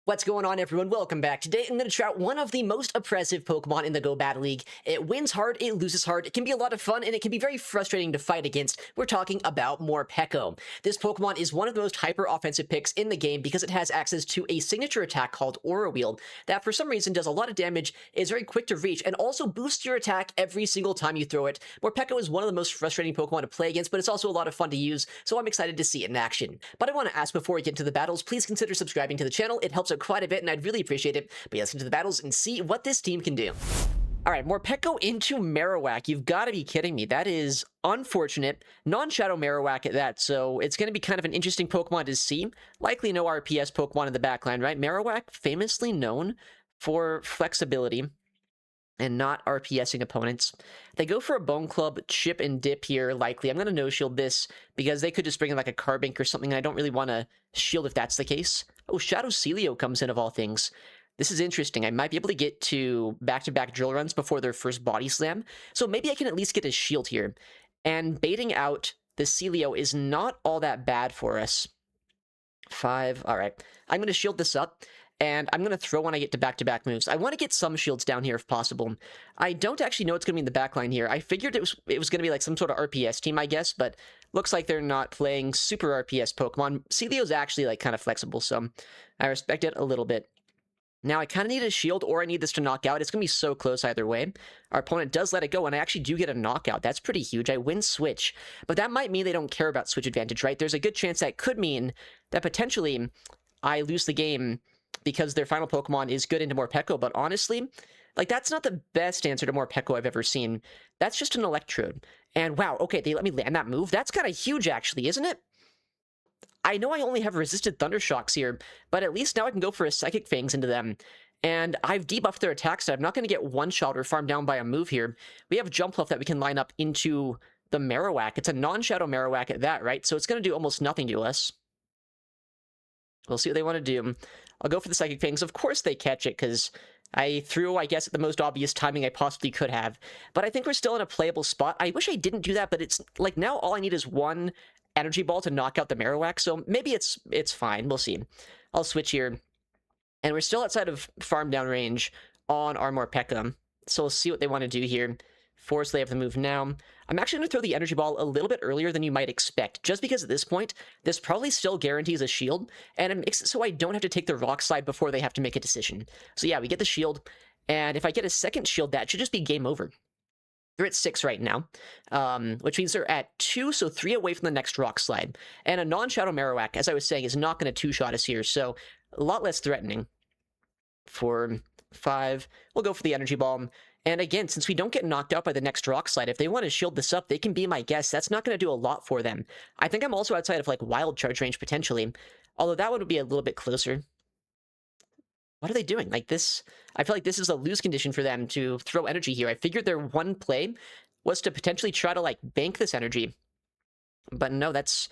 What's going on, everyone? Welcome back. Today, I'm going to try out one of the most oppressive Pokemon in the Go Battle League. It wins hard, it loses hard, it can be a lot of fun, and it can be very frustrating to fight against. We're talking about Morpeko. This Pokemon is one of the most hyper-offensive picks in the game because it has access to a signature attack called Aura Wheel that, for some reason, does a lot of damage, is very quick to reach, and also boosts your attack every single time you throw it. Morpeko is one of the most frustrating Pokemon to play against, but it's also a lot of fun to use, so I'm excited to see it in action. But I want to ask before we get into the battles, please consider subscribing to the channel. It helps out quite a bit, and I'd really appreciate it. But yeah, let's get into the battles and see what this team can do. All right, Morpeko into Marowak. You've got to be kidding me. That is unfortunate. Non-Shadow Marowak at that, so it's going to be kind of an interesting Pokemon to see. Likely no RPS Pokemon in the backline, right? Marowak, famously known for flexibility and not RPSing opponents. They go for a Bone Club, Chip, and Dip here, likely. I'm going to no-shield this because they could just bring in like a Carbink or something, and I don't really want to shield if that's the case. Oh, Shadow Celio comes in, of all things. This is interesting. I might be able to get to back-to-back drill runs before their first body slam, so maybe I can at least get a shield here. And baiting out the Celio is not all that bad for us. 5. All right. I'm going to shield this up, and I'm going to throw when I get to back-to-back moves. I want to get some shields down here if possible. I don't actually know what's going to be in the back line here. I figured it was going to be like some sort of RPS team, I guess, but looks like they're not playing super RPS Pokemon. Celio's actually like kind of flexible, so I respect it a little bit. Now, I kind of need a shield, or I need this to knock out. It's going to be so close either way. Our opponent does let it go, and I actually do get a knockout. That's pretty huge. I win Switch. But that might mean they don't care about Switch advantage, right? There's a good chance that could mean that potentially I lose the game because their final Pokemon is good into Morpeko. But honestly, like, that's not the best answer to Morpeko I've ever seen. That's just an Electrode. And wow, okay, they let me land that move. That's kind of huge, actually, isn't it? I know I only have resisted Thunder Shocks here, but at least now I can go for a Psychic Fangs into them. And I've debuffed their attack, so I'm not going to get one-shot or farmed down by a move here. We have Jumpluff that we can line up into the Marowak. It's a non-Shadow Marowak at that, right? So it's going to do almost nothing to us. We'll see what they want to do. I'll go for the Psychic Fangs. Of course they catch it, because I threw, I guess, at the most obvious timing I possibly could have. But I think we're still in a playable spot. I wish I didn't do that, but it's like now all I need is one Energy Ball to knock out the Marowak, so maybe it's fine. We'll see. I'll switch here. And we're still outside of farm down range on our Morpeko, so we'll see what they want to do here. Force they have the move now. I'm actually going to throw the Energy Ball a little bit earlier than you might expect, just because at this point, this probably still guarantees a shield, and it makes it so I don't have to take the Rock Slide before they have to make a decision. So yeah, we get the shield, and if I get a second shield, that should just be game over. They're at 6 right now, which means they're at 2, so 3 away from the next Rock Slide. And a non-Shadow Marowak, as I was saying, is not going to two-shot us here, so a lot less threatening. For 5, we'll go for the Energy Ball. And again, since we don't get knocked out by the next Rock Slide, if they want to shield this up, they can be my guest. That's not going to do a lot for them. I think I'm also outside of, like, Wild Charge range, potentially. Although that one would be a little bit closer. What are they doing? Like this, I feel like this is a lose condition for them to throw energy here. I figured their one play was to potentially try to, like, bank this energy. But no, that's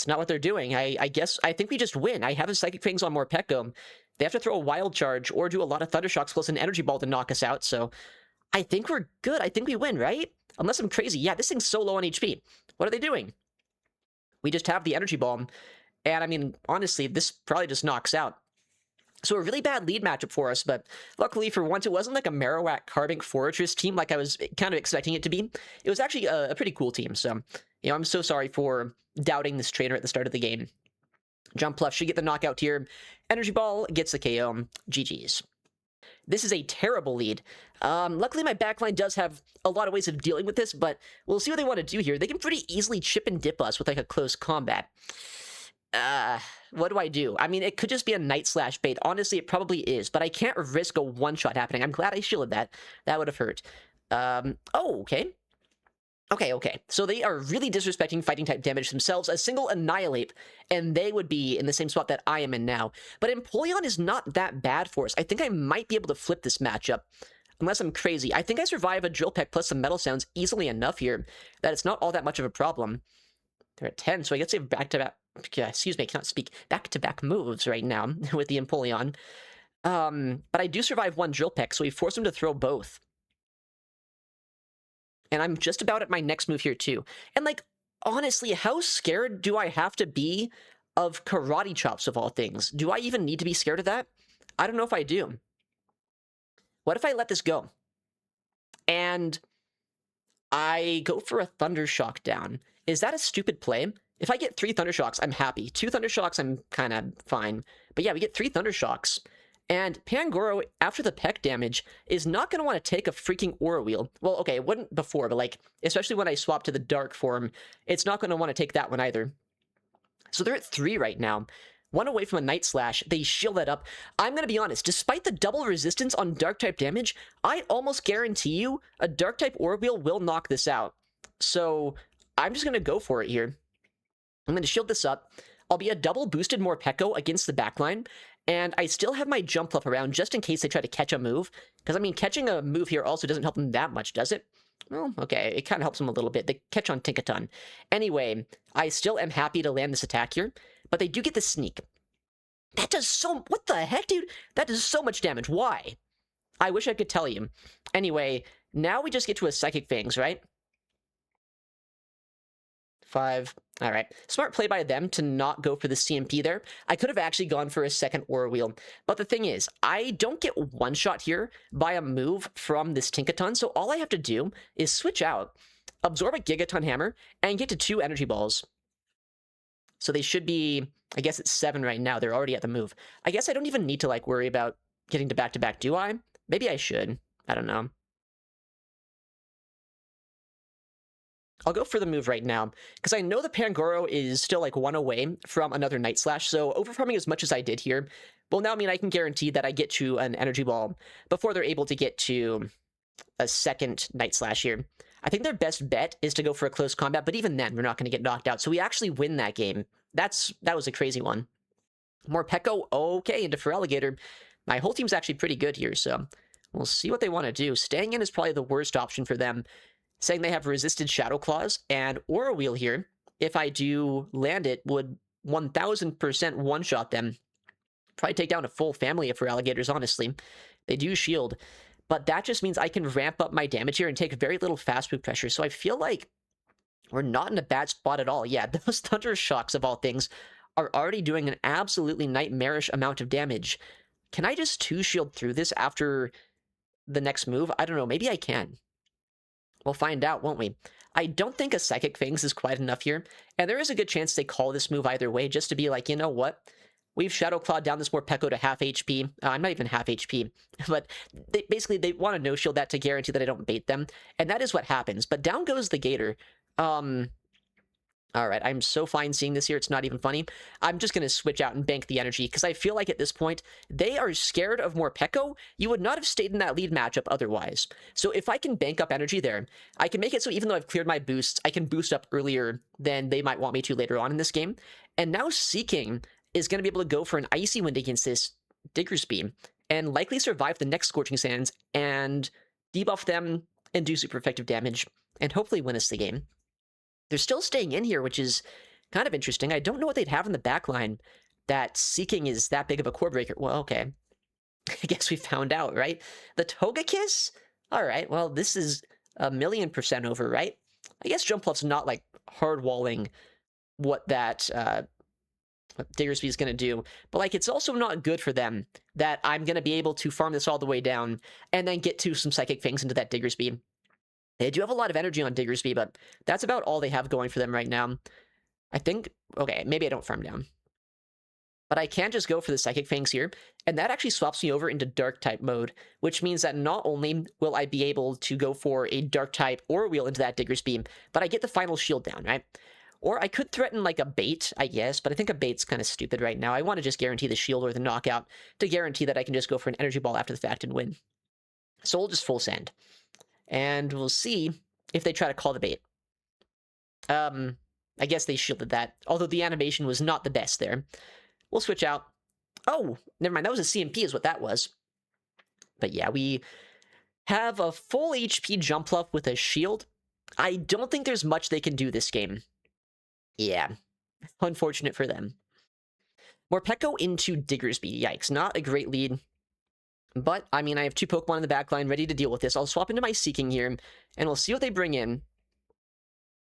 not what they're doing. I guess, I think we just win. I have a Psychic Fangs on Morpeko. They have to throw a Wild Charge or do a lot of Thunder Shocks plus an Energy Ball to knock us out, so I think we're good. I think we win, right? Unless I'm crazy. Yeah, this thing's so low on HP. What are they doing? We just have the Energy Ball, and I mean, honestly, this probably just knocks out. So a really bad lead matchup for us, but luckily for once, it wasn't like a Marowak Carbink Fortress team like I was kind of expecting it to be. It was actually a pretty cool team, so, you know, I'm so sorry for doubting this trainer at the start of the game. Jumpluff should get the knockout here. Energy Ball gets the KO. GG's. This is a terrible lead. Luckily, my backline does have a lot of ways of dealing with this, but we'll see what they want to do here. They can pretty easily chip and dip us with, like, a close combat. What do I do? I mean, it could just be a Night Slash bait. Honestly, it probably is, but I can't risk a one-shot happening. I'm glad I shielded that. That would have hurt. Oh, okay. Okay. So they are really disrespecting fighting-type damage themselves. A single Annihilate, and they would be in the same spot that I am in now. But Empoleon is not that bad for us. I think I might be able to flip this matchup, unless I'm crazy. I think I survive a Drill Peck plus some Metal Sounds easily enough here that it's not all that much of a problem. They're at 10, so I guess they have back-to-back... excuse me, I cannot speak. Back-to-back moves right now with the Empoleon. But I do survive one Drill Peck, so we force him to throw both. And I'm just about at my next move here, too. And, like, honestly, how scared do I have to be of Karate Chops of all things. Do I even need to be scared of that? I don't know if I do. What if I let this go? And I go for a Thunder Shock down. Is that a stupid play? If I get 3 Thunder Shocks, I'm happy. 2 Thunder Shocks, I'm kind of fine. But yeah, we get 3 Thunder Shocks. And Pangoro, after the Peck damage, is not going to want to take a freaking Aura Wheel. Well, okay, it wouldn't before, but like, especially when I swap to the Dark form, it's not going to want to take that one either. So they're at 3 right now. 1 away from a Night Slash. They shield that up. I'm going to be honest, despite the double resistance on Dark-type damage, I almost guarantee you a Dark-type Aura Wheel will knock this out. So I'm just going to go for it here. I'm going to shield this up. I'll be a double boosted Morpeko against the backline, and I still have my jump up around just in case they try to catch a move. Because, I mean, catching a move here also doesn't help them that much, does it? Well, okay, it kind of helps them a little bit. They catch on Tinkaton. Anyway, I still am happy to land this attack here, but they do get the sneak. That does so... What the heck, dude? That does so much damage. Why? I wish I could tell you. Anyway, now we just get to a Psychic Fangs, right? 5. All right. Smart play by them to not go for the CMP there. I could have actually gone for a second Aura Wheel. But the thing is, I don't get one shot here by a move from this Tinkaton, so all I have to do is switch out, absorb a Gigaton Hammer, and get to 2 Energy Balls. So they should be, I guess it's 7 right now. They're already at the move. I guess I don't even need to, like, worry about getting to back-to-back, do I? Maybe I should. I don't know. I'll go for the move right now, because I know the Pangoro is still like 1 away from another Night Slash, so overfarming as much as I did here will now mean I can guarantee that I get to an Energy Ball before they're able to get to a second Night Slash here. I think their best bet is to go for a close combat, but even then, we're not going to get knocked out, so we actually win that game. That was a crazy one. Morpeko, okay, into Feraligatr. My whole team's actually pretty good here, so we'll see what they want to do. Staying in is probably the worst option for them, saying they have resisted Shadow Claws, and Aura Wheel here, if I do land it, would 1000% one-shot them. Probably take down a full family of Feraligatrs, honestly. They do shield, but that just means I can ramp up my damage here and take very little fast move pressure, so I feel like we're not in a bad spot at all. Yeah, those Thunder Shocks, of all things, are already doing an absolutely nightmarish amount of damage. Can I just 2-shield through this after the next move? I don't know, maybe I can. We'll find out, won't we? I don't think a Psychic Fangs is quite enough here, and there is a good chance they call this move either way, just to be like, you know what? We've Shadow Clawed down this Morpeko to half HP. I'm not even half HP, but basically they want to no-shield that to guarantee that I don't bait them, and that is what happens. But down goes the Gator. All right, I'm so fine seeing this here, it's not even funny. I'm just going to switch out and bank the energy, because I feel like at this point, they are scared of Morpeko. You would not have stayed in that lead matchup otherwise. So if I can bank up energy there, I can make it so even though I've cleared my boosts, I can boost up earlier than they might want me to later on in this game. And now Seeking is going to be able to go for an Icy Wind against this Diggersby, and likely survive the next Scorching Sands, and debuff them, and do super effective damage, and hopefully win us the game. They're still staying in here, which is kind of interesting. I don't know what they'd have in the backline that Seeking is that big of a core breaker. Well, okay. I guess we found out, right? The Togekiss? All right, well, this is 1,000,000% over, right? I guess Jump Fluff's not, like, hard-walling what that Diggersby is going to do. But, like, it's also not good for them that I'm going to be able to farm this all the way down and then get to some Psychic Fangs into that Diggersby. They do have a lot of energy on Diggersby, but that's about all they have going for them right now. I think... Okay, maybe I don't farm down. But I can just go for the Psychic Fangs here, and that actually swaps me over into Dark-type mode, which means that not only will I be able to go for a Dark-type Aura Wheel into that Diggersby, but I get the final shield down, right? Or I could threaten, like, a bait, I guess, but I think a bait's kind of stupid right now. I want to just guarantee the shield or the knockout to guarantee that I can just go for an Energy Ball after the fact and win. So we'll just full send. And we'll see if they try to call the bait. I guess they shielded that, although the animation was not the best there. We'll switch out. Oh, never mind, that was a CMP is what that was. But yeah, we have a full HP Jump Fluff with a shield. I don't think there's much they can do this game. Yeah, unfortunate for them. Morpeko into Diggersby. Yikes, not a great lead. But, I mean, I have 2 Pokemon in the backline ready to deal with this. I'll swap into my Seeking here, and we'll see what they bring in.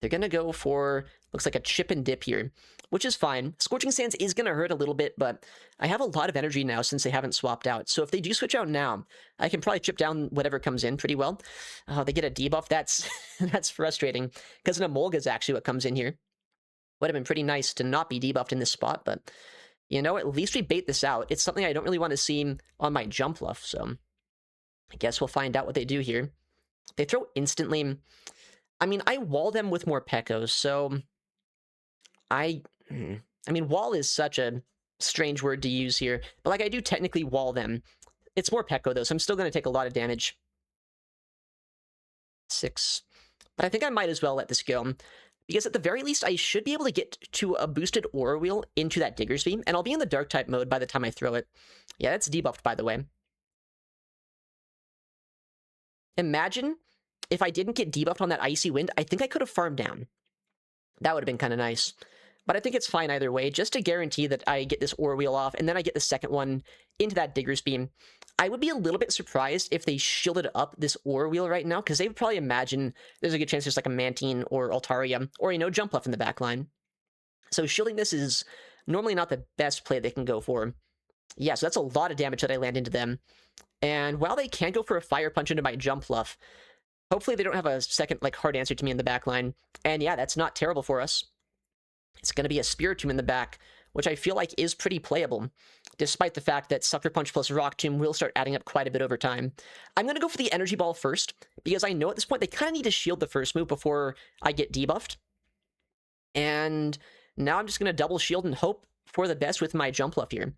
They're going to go for Looks like a chip and dip here, which is fine. Scorching Sands is going to hurt a little bit, but I have a lot of energy now since they haven't swapped out. So if they do switch out now, I can probably chip down whatever comes in pretty well. They get a debuff. That's that's frustrating, because an Emolga is actually what comes in here. Would have been pretty nice to not be debuffed in this spot, but you know, at least we bait this out. It's something I don't really want to see on my jump fluff, so I guess we'll find out what they do here. They throw instantly. I mean, I wall them with Morpeko, so I mean, wall is such a strange word to use here, but like I do technically wall them. It's Morpeko though, so I'm still going to take a lot of damage. 6. But I think I might as well let this go, because at the very least, I should be able to get to a boosted Aura Wheel into that Diggersby, and I'll be in the Dark-type mode by the time I throw it. Yeah, that's debuffed, by the way. Imagine if I didn't get debuffed on that Icy Wind, I think I could have farmed down. That would have been kind of nice. But I think it's fine either way, just to guarantee that I get this Aura Wheel off, and then I get the second one into that Diggersby. I would be a little bit surprised if they shielded up this Aura Wheel right now, because they would probably imagine there's a good chance there's like a Mantine or Altaria, or, you know, Jump Left in the back line. So shielding this is normally not the best play they can go for. Yeah, so that's a lot of damage that I land into them. And while they can go for a Fire Punch into my Jump Fluff, hopefully they don't have a second, like, hard answer to me in the back line. And yeah, that's not terrible for us. It's going to be a Spiritomb in the back, which I feel like is pretty playable, despite the fact that Sucker Punch plus Rock Tomb will start adding up quite a bit over time. I'm going to go for the Energy Ball first, because I know at this point they kind of need to shield the first move before I get debuffed. And now I'm just going to double shield and hope for the best with my Jump Fluff here.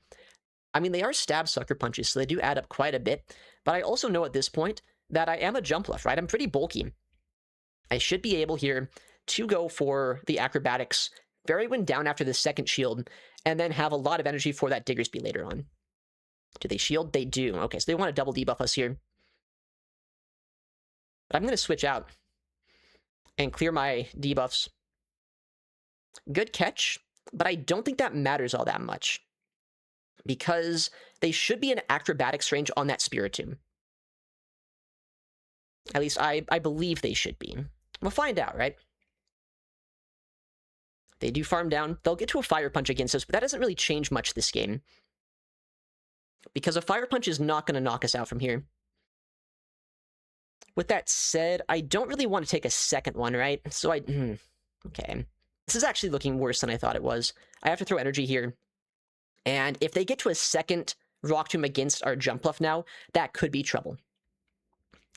I mean, they are stab Sucker Punches, so they do add up quite a bit, but I also know at this point that I am a Jump Fluff, right? I'm pretty bulky. I should be able here to go for the Acrobatics, Fairy Wind down after the second shield, and then have a lot of energy for that Diggersby later on. Do they shield? They do. Okay, so they want to double debuff us here. But I'm going to switch out and clear my debuffs. Good catch, but I don't think that matters all that much, because they should be in Acrobatics range on that Spiritomb. At least I believe they should be. We'll find out, right? They do farm down. They'll get to a Fire Punch against us, but that doesn't really change much this game, because a Fire Punch is not going to knock us out from here. With that said, I don't really want to take a second one, right? So okay. This is actually looking worse than I thought it was. I have to throw energy here. And if they get to a second Rock Tomb against our Jump Bluff now, that could be trouble.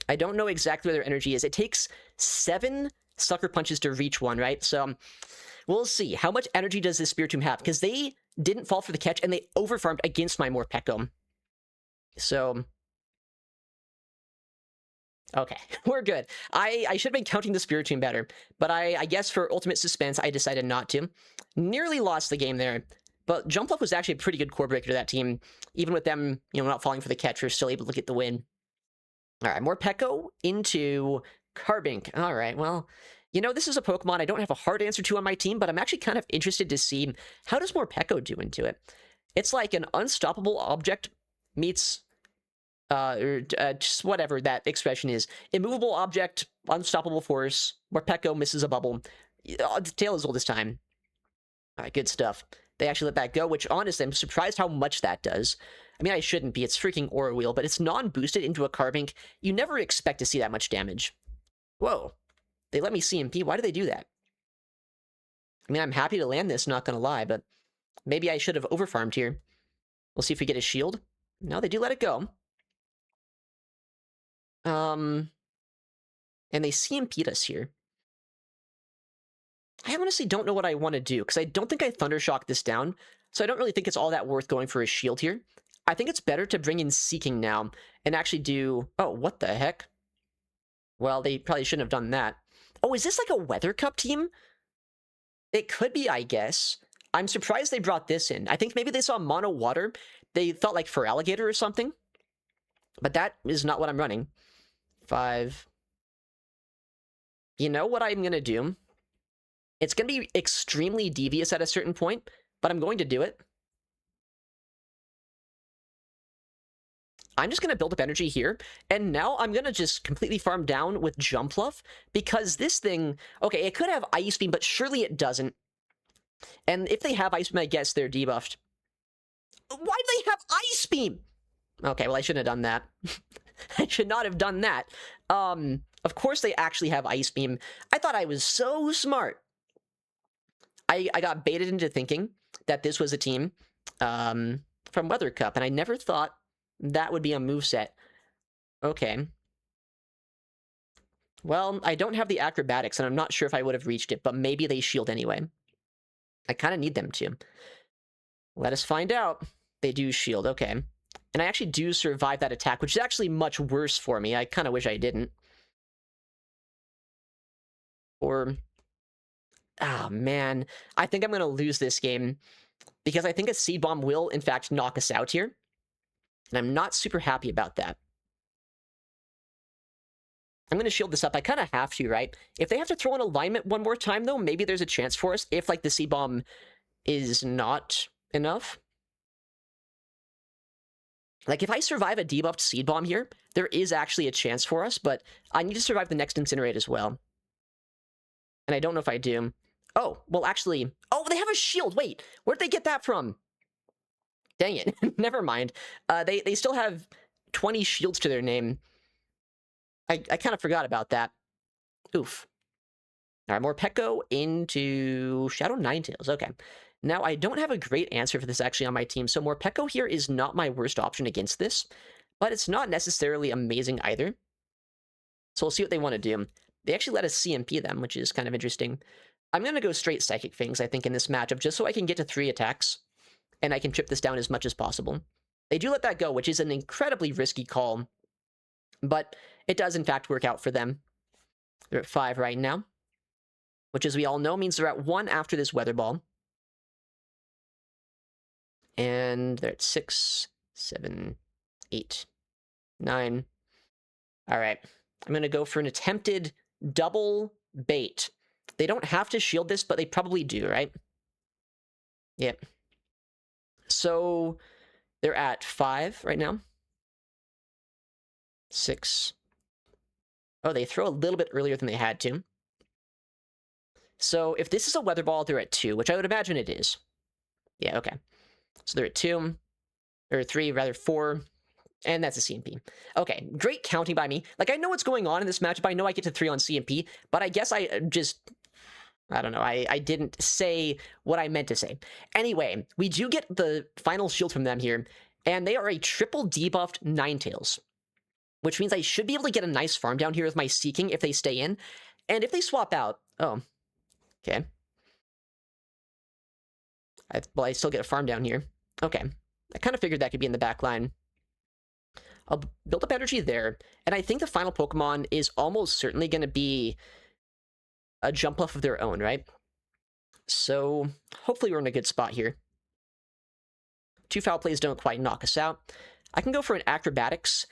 I don't know exactly where their energy is. It takes 7 Sucker Punches to reach one, right? So we'll see. How much energy does this Spiritomb have? Because they didn't fall for the catch, and they overfarmed against my Morpeko. So okay, we're good. I should have been counting the Spiritomb better, but I guess for ultimate suspense, I decided not to. Nearly lost the game there, but Jump Fluff was actually a pretty good core breaker to that team. Even with them, you know, not falling for the catch, we're still able to get the win. All right, Morpeko into Carbink. All right, well, you know, this is a Pokemon I don't have a hard answer to on my team, but I'm actually kind of interested to see, how does Morpeko do into it? It's like an unstoppable object meets just whatever that expression is. Immovable object, unstoppable force, Morpeko misses a bubble. The tale as old as time. All right, good stuff. They actually let that go, which honestly, I'm surprised how much that does. I mean, I shouldn't be. It's freaking Aura Wheel, but it's non-boosted into a Carbink. You never expect to see that much damage. Whoa. They let me CMP. Why do they do that? I mean, I'm happy to land this, not gonna lie, but maybe I should have overfarmed here. We'll see if we get a shield. No, they do let it go. And they CMP'd us here. I honestly don't know what I want to do, because I don't think I Thundershock this down, so I don't really think it's all that worth going for a shield here. I think it's better to bring in Seeking now, and actually do... Oh, what the heck? Well, they probably shouldn't have done that. Oh, is this like a Weather Cup team? It could be, I guess. I'm surprised they brought this in. I think maybe they saw Mono Water. They thought like for Alligator or something. But that is not what I'm running. 5. You know what I'm going to do? It's going to be extremely devious at a certain point, but I'm going to do it. I'm just going to build up energy here, and now I'm going to just completely farm down with Jump Fluff, because this thing, okay, it could have Ice Beam, but surely it doesn't. And if they have Ice Beam, I guess they're debuffed. Why do they have Ice Beam? Okay, well, I shouldn't have done that. I should not have done that. Of course they actually have Ice Beam. I thought I was so smart. I got baited into thinking that this was a team from Weather Cup, and I never thought that would be a moveset. Okay. Well, I don't have the acrobatics, and I'm not sure if I would have reached it, but maybe they shield anyway. I kind of need them to. Let us find out. They do shield, okay. And I actually do survive that attack, which is actually much worse for me. I kind of wish I didn't. Or... ah, man. I think I'm going to lose this game, because I think a Seed Bomb will, in fact, knock us out here. And I'm not super happy about that. I'm going to shield this up. I kind of have to, right? If they have to throw an alignment one more time, though, maybe there's a chance for us if, like, the Seed Bomb is not enough. Like, if I survive a debuffed Seed Bomb here, there is actually a chance for us, but I need to survive the next Incinerate as well. And I don't know if I do. Oh, well, actually... oh, they have a shield! Wait, where'd they get that from? Dang it. Never mind. They still have 20 shields to their name. I kind of forgot about that. Oof. All right, Morpeko into Shadow Ninetales. Okay. Now, I don't have a great answer for this actually on my team, so Morpeko here is not my worst option against this, but it's not necessarily amazing either. So we'll see what they want to do. They actually let us CMP them, which is kind of interesting. I'm going to go straight Psychic Fangs, I think, in this matchup, just so I can get to 3 attacks, and I can chip this down as much as possible. They do let that go, which is an incredibly risky call, but it does, in fact, work out for them. They're at 5 right now, which, as we all know, means they're at 1 after this Weather Ball. And they're at 6, 7, 8, 9. All right. I'm going to go for an attempted double bait. They don't have to shield this, but they probably do, right? Yep. So they're at 5 right now. 6. Oh, they throw a little bit earlier than they had to. So if this is a Weather Ball, they're at 2, which I would imagine it is. Yeah, okay. So they're at 2, or 3, rather 4, and that's a CMP. Okay, great counting by me. Like, I know what's going on in this matchup. I know I get to 3 on CMP, but I guess I just... I don't know, I didn't say what I meant to say. Anyway, we do get the final shield from them here, and they are a triple debuffed Ninetales, which means I should be able to get a nice farm down here with my Seeking if they stay in. And if they swap out... oh, okay. Well, I still get a farm down here. Okay. I kind of figured that could be in the back line. I'll build up energy there, and I think the final Pokemon is almost certainly going to be a Jump Off of their own, right? So hopefully we're in a good spot here. 2 foul plays don't quite knock us out. I can go for an Acrobatics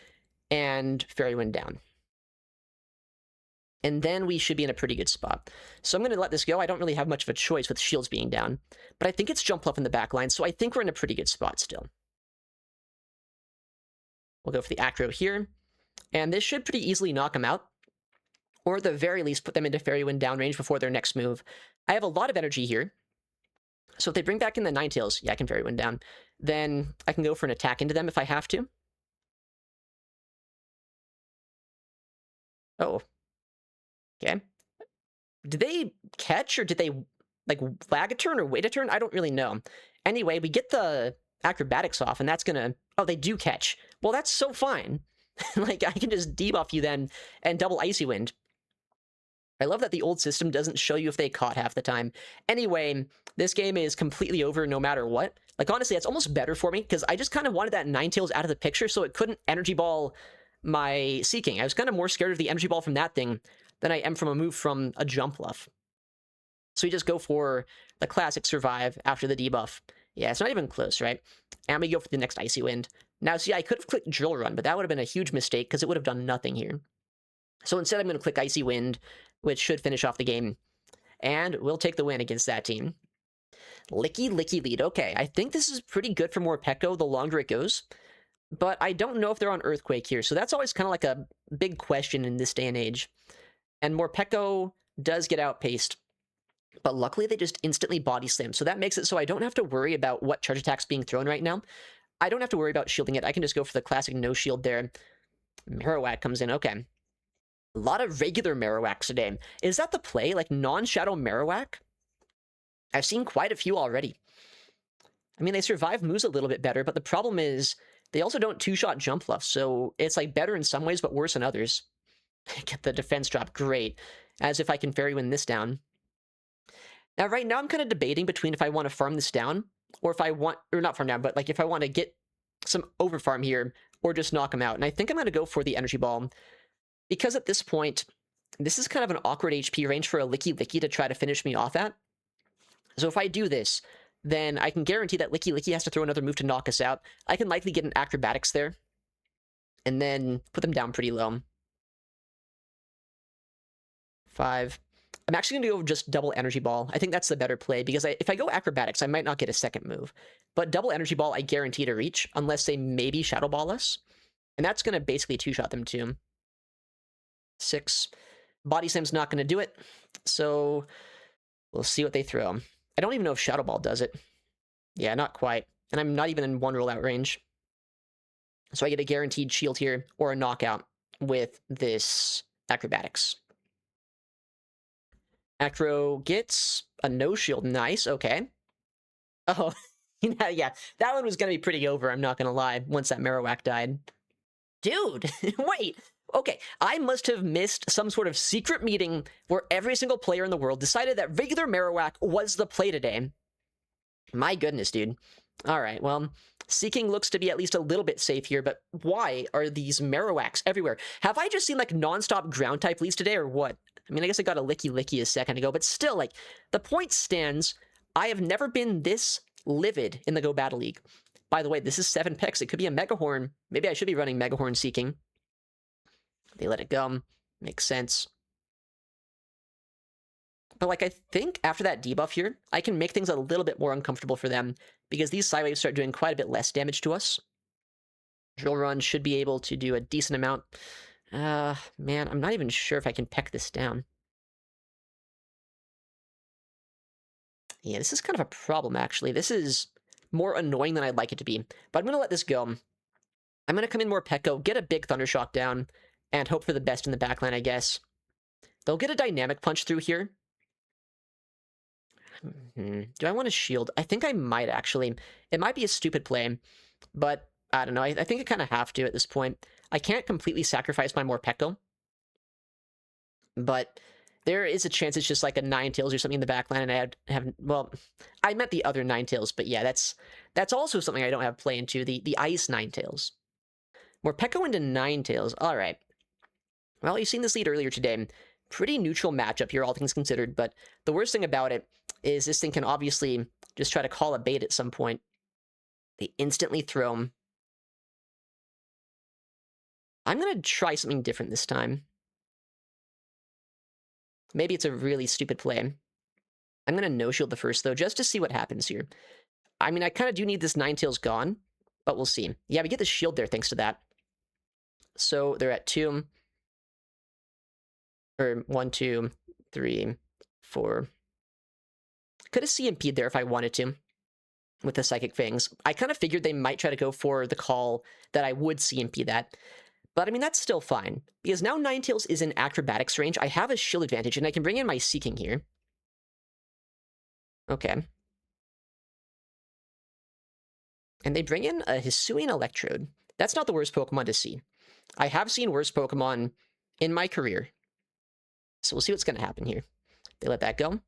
and Fairy Wind down. And then we should be in a pretty good spot. So I'm going to let this go. I don't really have much of a choice with shields being down, but I think it's Jump Off in the back line, so I think we're in a pretty good spot still. We'll go for the Acro here, and this should pretty easily knock them out, or at the very least put them into Fairy Wind downrange before their next move. I have a lot of energy here, so if they bring back in the Ninetales, yeah, I can Fairy Wind down, then I can go for an attack into them if I have to. Oh. Okay. Did they catch, or did they, like, lag a turn or wait a turn? I don't really know. Anyway, we get the Acrobatics off, and that's gonna... oh, they do catch. Well, that's so fine. Like, I can just debuff you then and double Icy Wind. I love that the old system doesn't show you if they caught half the time. Anyway, this game is completely over no matter what. Like, honestly, that's almost better for me, because I just kind of wanted that Ninetales out of the picture so it couldn't Energy Ball my Seeking. I was kind of more scared of the Energy Ball from that thing than I am from a move from a Jump Bluff. So we just go for the classic Survive after the debuff. Yeah, it's not even close, right? And we go for the next Icy Wind. Now, see, I could have clicked Drill Run, but that would have been a huge mistake because it would have done nothing here. So instead, I'm going to click Icy Wind, which should finish off the game. And we'll take the win against that team. Licky, licky lead. Okay, I think this is pretty good for Morpeko the longer it goes. but I don't know if they're on Earthquake here, so that's always kind of like a big question in this day and age. And Morpeko does get outpaced, but luckily they just instantly body slam, so that makes it so I don't have to worry about what charge attack's being thrown right now. I don't have to worry about shielding it. I can just go for the classic no shield there. Marowak comes in. Okay. A lot of regular Marowaks today. Is that the play? Like non-Shadow Marowak? I've seen quite a few already. I mean, they survive moves a little bit better, but the problem is they also don't two-shot jump fluff, so it's like better in some ways, but worse in others. Get the defense drop. Great. As if I can fairy win this down. Now, right now, I'm kind of debating between if I want to farm this down, or if I want, or not farm down, but like if I want to get some over farm here, or just knock him out. And I think I'm going to go for the energy ball, because at this point, this is kind of an awkward HP range for a Licky Licky to try to finish me off at. So if I do this, then I can guarantee that Licky Licky has to throw another move to knock us out. I can likely get an acrobatics there, and then put them down pretty low. 5. I'm actually going to go just double energy ball. I think that's the better play, because if I go acrobatics, I might not get a second move. But double energy ball, I guarantee to reach, unless they maybe shadow ball us. And that's going to basically two-shot them too. 6. Body slam's not going to do it, so we'll see what they throw. I don't even know if shadow ball does it. Yeah, not quite. And I'm not even in one rollout range. So I get a guaranteed shield here, or a knockout with this acrobatics. Acro gets a no shield. Nice, okay. Oh, yeah, that one was going to be pretty over, I'm not going to lie, once that Marowak died. Dude, wait. Okay, I must have missed some sort of secret meeting where every single player in the world decided that regular Marowak was the play today. My goodness, dude. All right, well, Seeking looks to be at least a little bit safe here, but why are these Marowaks everywhere? Have I just seen, like, non-stop ground-type leads today, or what? I mean, I guess I got a Licky Licky a second ago, but still, like, the point stands. I have never been this livid in the Go Battle League. By the way, this is 7 picks. It could be a Megahorn. Maybe I should be running Megahorn Seeking. They let it go. Makes sense. But, like, I think after that debuff here, I can make things a little bit more uncomfortable for them, because these Psywaves start doing quite a bit less damage to us. Drill Run should be able to do a decent amount. Man, I'm not even sure if I can peck this down. Yeah, this is kind of a problem, actually. This is more annoying than I'd like it to be. But I'm going to let this go. I'm going to come in Morpeko, get a big Thundershock down, and hope for the best in the backline, I guess. They'll get a Dynamic Punch through here. Do I want to shield? I think I might, actually. It might be a stupid play, but I don't know. I think I kind of have to at this point. I can't completely sacrifice my Morpeko, but there is a chance it's just like a Ninetales or something in the backline, and I have well, I meant the other Ninetales, but yeah, that's also something I don't have play into, the Ice Ninetales. Morpeko into Ninetales. All right. Well, you've seen this lead earlier today. Pretty neutral matchup here, all things considered, but the worst thing about it is this thing can obviously just try to call a bait at some point. They instantly throw him. I'm going to try something different this time. Maybe it's a really stupid play. I'm going to no-shield the first, though, just to see what happens here. I mean, I kind of do need this Ninetales gone, but we'll see. Yeah, we get the shield there thanks to that. So they're at 2. Or 1, 2, 3, 4. Could have CMP'd there if I wanted to with the Psychic Fangs. I kind of figured they might try to go for the call that I would CMP that. But, I mean, that's still fine. Because now Ninetales is in Acrobatics range. I have a shield advantage, and I can bring in my Seeking here. Okay. And they bring in a Hisuian Electrode. That's not the worst Pokemon to see. I have seen worse Pokemon in my career. So we'll see what's going to happen here. They let that go.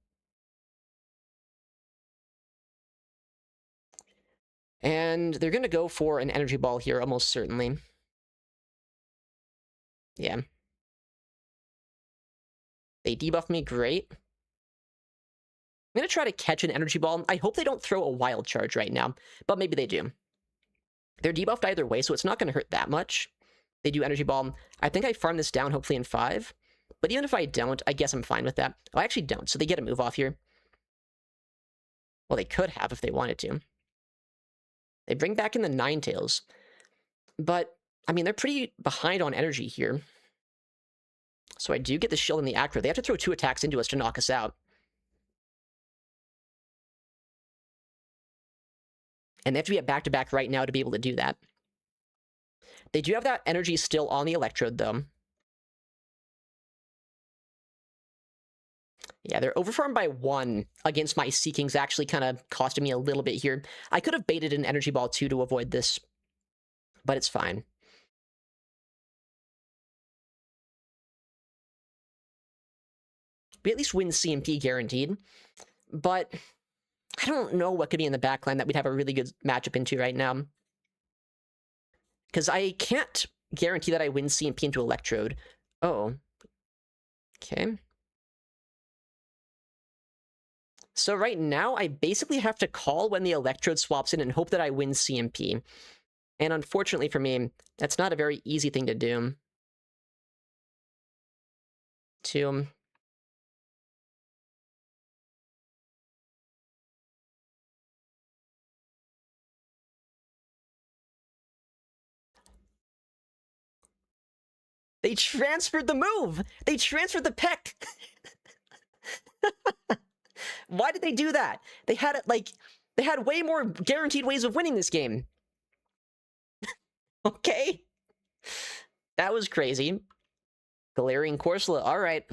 And they're going to go for an Energy Ball here, almost certainly. Yeah. They debuff me, great. I'm going to try to catch an Energy Ball. I hope they don't throw a Wild Charge right now, but maybe they do. They're debuffed either way, so it's not going to hurt that much. They do Energy Ball. I think I farm this down, hopefully in 5. But even if I don't, I guess I'm fine with that. Oh, I actually don't, so they get a move off here. Well, they could have if they wanted to. They bring back in the Ninetales. But, I mean, they're pretty behind on energy here. So I do get the shield and the acro. They have to throw 2 attacks into us to knock us out. And they have to be at back-to-back right now to be able to do that. They do have that energy still on the electrode, though. Yeah, they're overfarmed by 1 against my Seeking's actually kind of costing me a little bit here. I could have baited an Energy Ball, too, to avoid this. But it's fine. We at least win CMP guaranteed. But I don't know what could be in the backline that we'd have a really good matchup into right now. Because I can't guarantee that I win CMP into Electrode. Oh. Okay. So right now, I basically have to call when the Electrode swaps in and hope that I win CMP. And unfortunately for me, that's not a very easy thing to do. They transferred the move! They transferred the peck! Why did they do that? They had it, like, they had way more guaranteed ways of winning this game. Okay? That was crazy. Galarian Corsola, alright.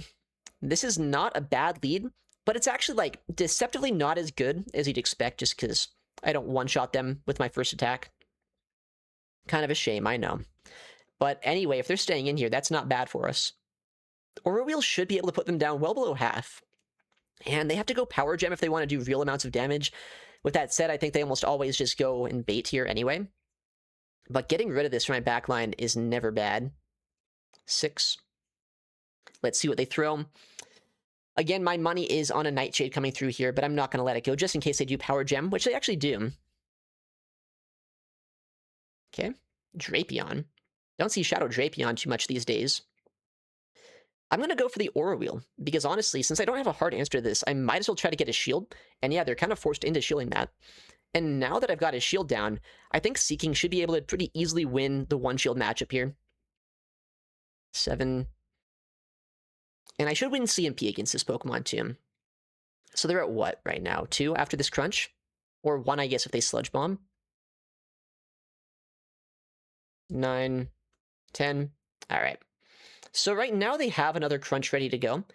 This is not a bad lead, but it's actually, like, deceptively not as good as you'd expect just because I don't one-shot them with my first attack. Kind of a shame, I know. But anyway, if they're staying in here, that's not bad for us. Aura Wheel should be able to put them down well below half. And they have to go Power Gem if they want to do real amounts of damage. With that said, I think they almost always just go and bait here anyway. But getting rid of this from my backline is never bad. 6. Let's see what they throw. Again, my money is on a Nightshade coming through here, but I'm not going to let it go just in case they do Power Gem, which they actually do. Okay. Drapion. Don't see Shadow Drapion too much these days. I'm going to go for the Aura Wheel, because honestly, since I don't have a hard answer to this, I might as well try to get a shield. And yeah, they're kind of forced into shielding that. And now that I've got his shield down, I think Seeking should be able to pretty easily win the one-shield matchup here. 7. And I should win CMP against this Pokemon, too. So they're at what right now? 2 after this crunch? Or 1, I guess, if they Sludge Bomb. 9, 10. All right. So right now they have another crunch ready to go.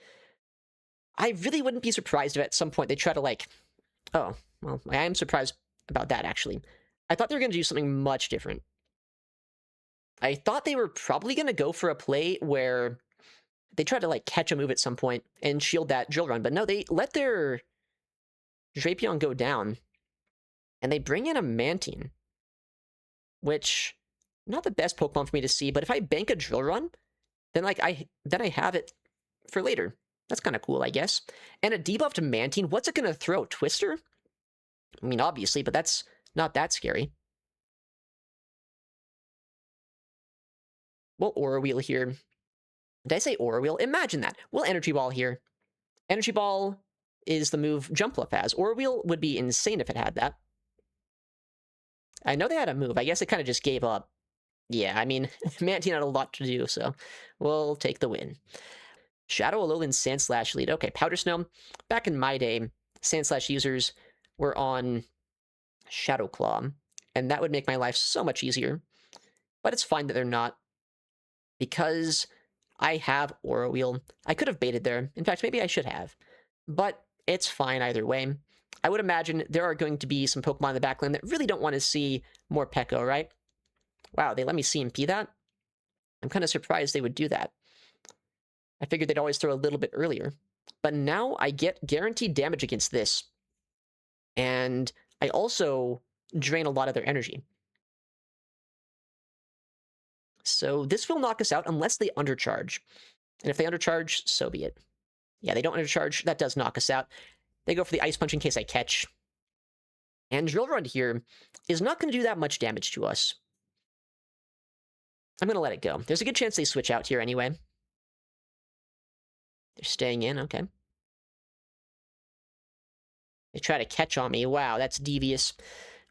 I really wouldn't be surprised if at some point they try to, like... Oh, well, I am surprised about that, actually. I thought they were going to do something much different. I thought they were probably going to go for a play where they tried to, like, catch a move at some point and shield that Drill Run. But no, they let their Drapion go down. And they bring in a Mantine. Which, not the best Pokemon for me to see, but if I bank a Drill Run, then, like, I have it for later. That's kind of cool, I guess. And a debuffed Mantine, what's it going to throw? Twister? I mean, obviously, but that's not that scary. We'll Aura Wheel here. Did I say Aura Wheel? Imagine that. We'll Energy Ball here. Energy Ball is the move Jumpluff has. Aura Wheel would be insane if it had that. I know they had a move. I guess it kind of just gave up. Yeah, I mean, Mantine had a lot to do, so we'll take the win. Shadow Alolan Sandslash lead. Okay, Powder Snow. Back in my day, Sandslash users were on Shadow Claw, and that would make my life so much easier. But it's fine that they're not, because I have Aura Wheel. I could have baited there. In fact, maybe I should have. But it's fine either way. I would imagine there are going to be some Pokemon in the backline that really don't want to see Morpeko, right? Wow, they let me CMP that? I'm kind of surprised they would do that. I figured they'd always throw a little bit earlier. But now I get guaranteed damage against this. And I also drain a lot of their energy. So this will knock us out unless they undercharge. And if they undercharge, so be it. Yeah, they don't undercharge. That does knock us out. They go for the Ice Punch in case I catch. And Drill Run here is not going to do that much damage to us. I'm going to let it go. There's a good chance they switch out here anyway. They're staying in, okay. They try to catch on me. Wow, that's devious.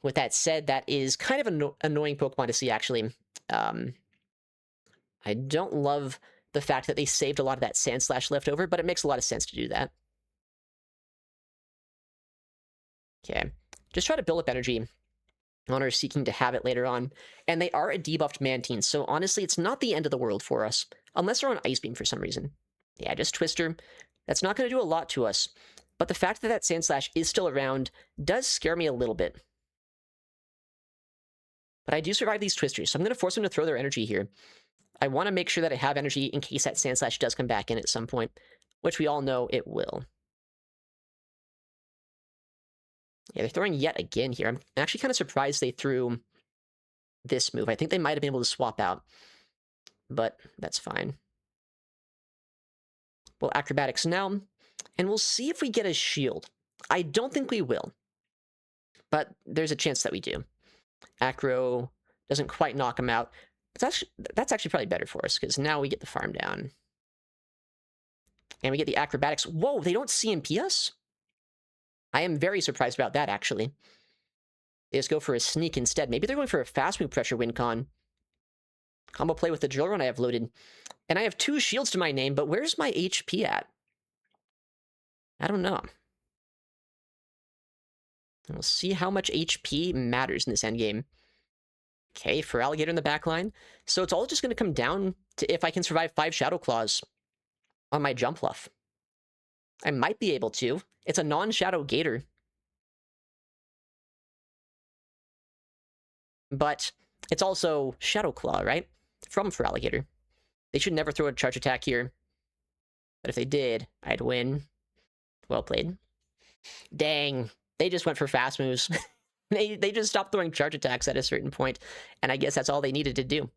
With that said, that is kind of an annoying Pokemon to see, actually. I don't love the fact that they saved a lot of that Sand Slash left over, but it makes a lot of sense to do that. Okay, just try to build up energy on our Seeking to have it later on. And they are a debuffed Mantine, so honestly, it's not the end of the world for us. Unless they're on Ice Beam for some reason. Yeah, just Twister. That's not going to do a lot to us. But the fact that that Sand Slash is still around does scare me a little bit. But I do survive these Twisters, so I'm going to force them to throw their energy here. I want to make sure that I have energy in case that Sand Slash does come back in at some point, which we all know it will. Yeah, they're throwing yet again here. I'm actually kind of surprised they threw this move. I think they might have been able to swap out, but that's fine. Well, Acrobatics now, and we'll see if we get a shield. I don't think we will, but there's a chance that we do. Acro doesn't quite knock him out. That's actually probably better for us, because now we get the farm down. And we get the Acrobatics. Whoa, they don't CMP us? I am very surprised about that, actually. They just go for a sneak instead. Maybe they're going for a fast move pressure win con. Combo play with the drill run I have loaded. And I have 2 shields to my name, but where's my HP at? I don't know. We'll see how much HP matters in this endgame. Okay, for Alligator in the back line. So it's all just going to come down to if I can survive 5 Shadow Claws on my jump fluff. I might be able to. It's a non-Shadow Gator. But it's also Shadow Claw, right? From for Alligator. They should never throw a charge attack here. But if they did, I'd win. Well played. Dang. They just went for fast moves. They just stopped throwing charge attacks at a certain point, and I guess that's all they needed to do.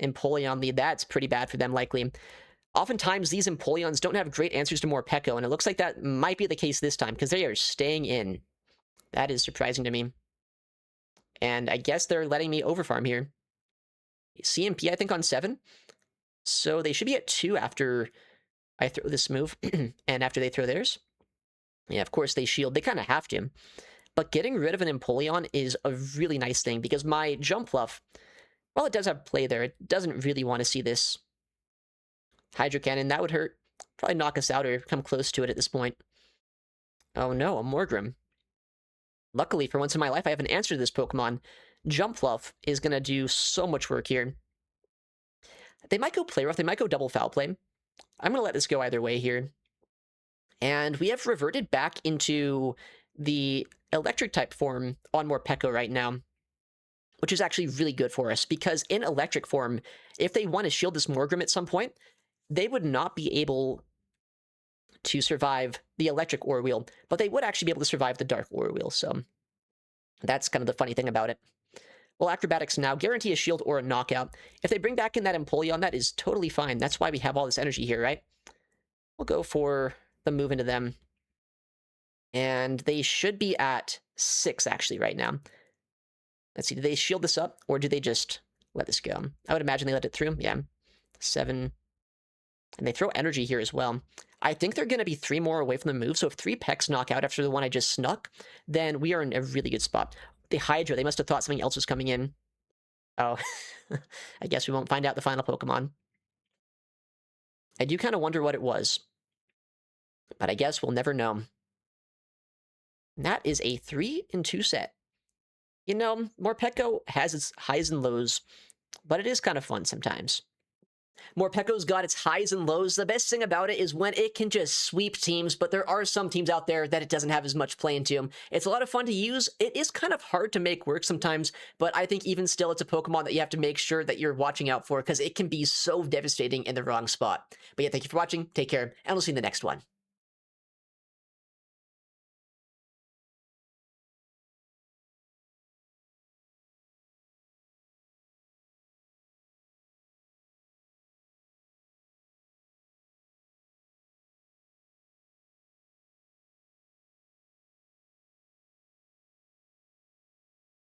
Empoleon lead, that's pretty bad for them, likely. Oftentimes, these Empoleons don't have great answers to Morpeko, and it looks like that might be the case this time, because they are staying in. That is surprising to me. And I guess they're letting me overfarm here. CMP, I think, on 7. So they should be at 2 after I throw this move, and after they throw theirs. Yeah, of course, they shield. They kind of have to. But getting rid of an Empoleon is a really nice thing, because my jump fluff, while it does have play there, it doesn't really want to see this Hydro Cannon. That would hurt. Probably knock us out or come close to it at this point. Oh no, a Morgrim. Luckily, for once in my life, I have an answer to this Pokemon. Jump fluff is going to do so much work here. They might go play rough. They might go double foul play. I'm going to let this go either way here. And we have reverted back into the electric type form on Morpeko right now, which is actually really good for us, because in electric form, if they want to shield this Morgrim at some point, they would not be able to survive the electric Ore Wheel, but they would actually be able to survive the dark Ore Wheel, so that's kind of the funny thing about it. Well, Acrobatics now guarantee a shield or a knockout. If they bring back in that Empoleon, that is totally fine. That's why we have all this energy here, right? We'll go for the move into them. And they should be at 6, actually, right now. Let's see, do they shield this up, or do they just let this go? I would imagine they let it through, yeah. 7. And they throw energy here as well. I think they're going to be 3 more away from the move, so if 3 Pecks knock out after the one I just snuck, then we are in a really good spot. The Hydra, they must have thought something else was coming in. Oh, I guess we won't find out the final Pokemon. I do kind of wonder what it was, but I guess we'll never know. And that is a 3-2 set. You know, Morpeko has its highs and lows, but it is kind of fun sometimes. Morpeko's got its highs and lows. The best thing about it is when it can just sweep teams, but there are some teams out there that it doesn't have as much play into them. It's a lot of fun to use. It is kind of hard to make work sometimes, but I think even still, it's a Pokemon that you have to make sure that you're watching out for, because it can be so devastating in the wrong spot. But yeah, thank you for watching. Take care, and we'll see you in the next one.